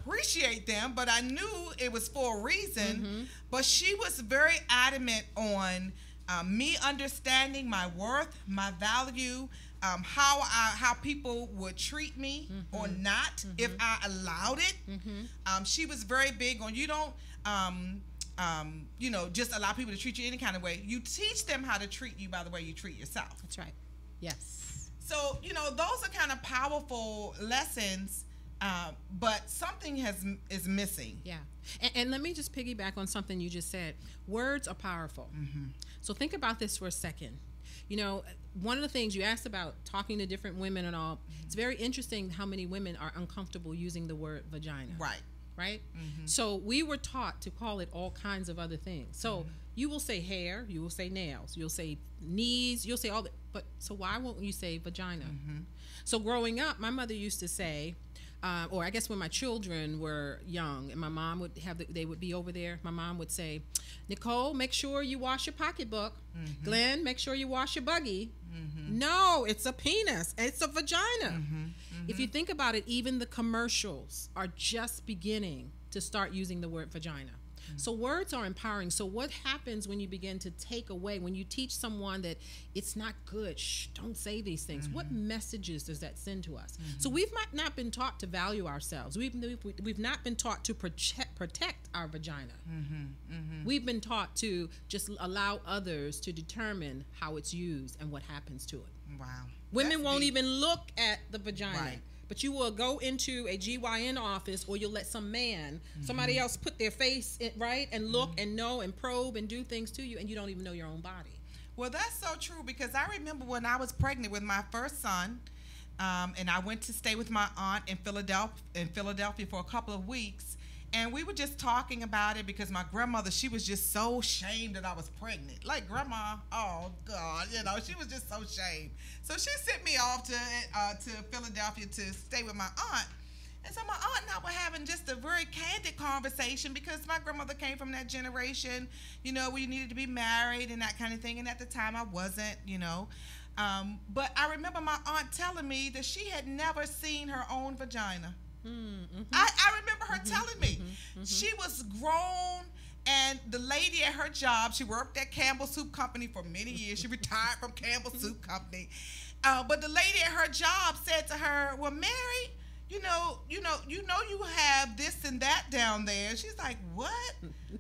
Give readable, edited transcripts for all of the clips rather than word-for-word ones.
appreciate them, but I knew it was for a reason. But she was very adamant on me understanding my worth, my value, how people would treat me or not if I allowed it. She was very big on you don't just allow people to treat you any kind of way. You teach them how to treat you by the way you treat yourself. That's right. Yes. So, those are kind of powerful lessons, but something is missing. Yeah. And let me just piggyback on something you just said. Words are powerful. So think about this for a second. One of the things you asked about talking to different women and all, it's very interesting how many women are uncomfortable using the word vagina. Right? So we were taught to call it all kinds of other things. So you will say hair, you will say nails, you'll say knees, you'll say all that. But so why won't you say vagina? So growing up, my mother used to say, or I guess when my children were young and my mom would they would be over there, my mom would say, Nicole, make sure you wash your pocketbook. Glenn, make sure you wash your buggy. No, it's a penis. It's a vagina. If you think about it, even the commercials are just beginning to start using the word vagina. So words are empowering. So what happens when you begin to take away, when you teach someone that it's not good, shh, don't say these things, what messages does that send to us? So we've not been taught to value ourselves. We've not been taught to protect our vagina. We've been taught to just allow others to determine how it's used and what happens to it. Wow. Women won't even look at the vagina. But you will go into a GYN office, or you'll let somebody else put their face in, and look and know and probe and do things to you, and you don't even know your own body. Well, that's so true, because I remember when I was pregnant with my first son, and I went to stay with my aunt in Philadelphia for a couple of weeks, and we were just talking about it because my grandmother, she was just so ashamed that I was pregnant. Like, Grandma, oh God, she was just so ashamed. So she sent me off to Philadelphia to stay with my aunt. And so my aunt and I were having just a very candid conversation, because my grandmother came from that generation, where you needed to be married and that kind of thing. And at the time I wasn't, But I remember my aunt telling me that she had never seen her own vagina. I remember her telling me she was grown, and the lady at her job, she worked at Campbell Soup Company for many years. She retired from Campbell Soup Company. But the lady at her job said to her, well, Mary, you have this and that down there. She's like, what?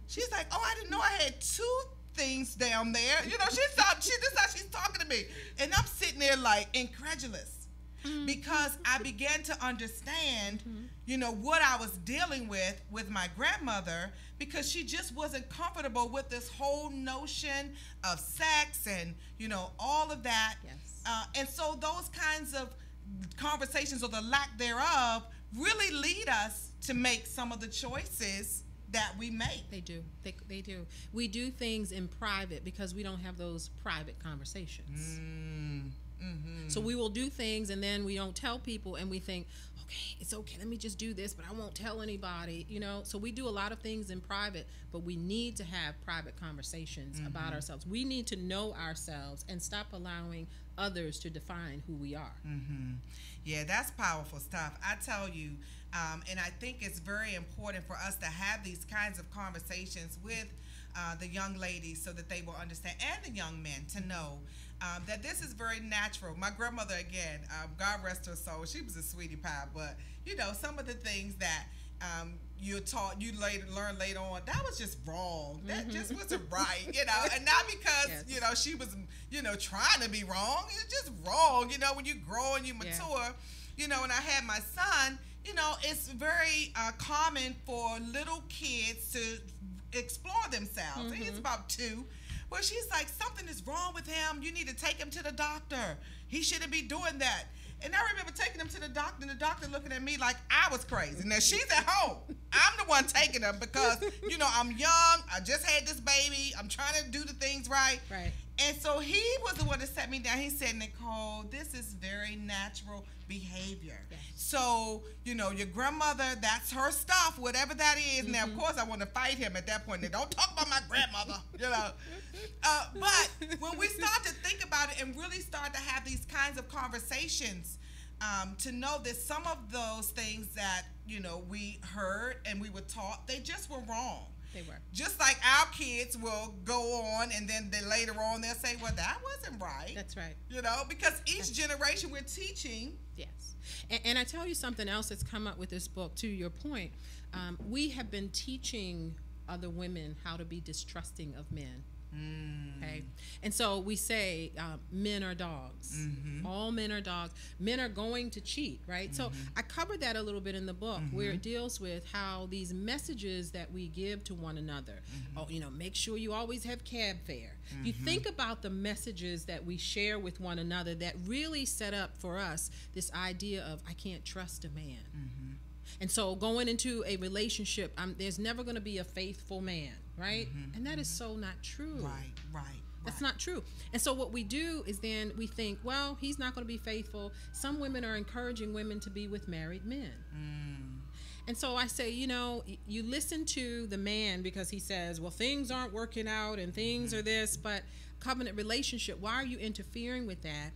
She's like, oh, I didn't know I had two things down there. This is how she's talking to me. And I'm sitting there like incredulous. Because I began to understand, what I was dealing with my grandmother, because she just wasn't comfortable with this whole notion of sex and, all of that. Yes. And so those kinds of conversations, or the lack thereof, really lead us to make some of the choices that we make. They do. They do. We do things in private because we don't have those private conversations. So we will do things, and then we don't tell people, and we think, okay, it's okay, let me just do this, but I won't tell anybody, So we do a lot of things in private, but we need to have private conversations about ourselves. We need to know ourselves and stop allowing others to define who we are. Yeah, that's powerful stuff. I tell you, and I think it's very important for us to have these kinds of conversations with the young ladies, so that they will understand, and the young men, to know that this is very natural. My grandmother, again, God rest her soul, she was a sweetie pie, but some of the things that you learn later on, that was just wrong. That just wasn't right, and not because she was trying to be wrong. It's just wrong, when you grow and you mature. And I had my son. It's very common for little kids to explore themselves. He's about 2. Well, she's like, something is wrong with him. You need to take him to the doctor. He shouldn't be doing that. And I remember taking him to the doctor, and the doctor looking at me like I was crazy. Now, she's at home. I'm the one taking him because, I'm young. I just had this baby. I'm trying to do the things right. And so he was the one that sat me down. He said, Nicole, this is very natural behavior. Yes. So, your grandmother, that's her stuff, whatever that is. Now, of course, I want to fight him at that point. Now, don't talk about my grandmother, But when we start to think about it and really start to have these kinds of conversations, to know that some of those things that, we heard and we were taught, they just were wrong. They were. Just like our kids will go on and then later on they'll say, well, that wasn't right. That's right. Because each generation we're teaching. Yes. And I tell you something else that's come up with this book, to your point. We have been teaching other women how to be distrusting of men. Okay, and so we say men are dogs. All men are dogs. Men are going to cheat, right? So I covered that a little bit in the book, where it deals with how these messages that we give to one another. Oh, make sure you always have cab fare. You think about the messages that we share with one another that really set up for us this idea of, I can't trust a man. And so going into a relationship, there's never going to be a faithful man, right? And that is so not true. Right. That's not true. And so what we do is then we think, well, he's not going to be faithful. Some women are encouraging women to be with married men. And so I say, you listen to the man because he says, well, things aren't working out and things are this, but covenant relationship, why are you interfering with that?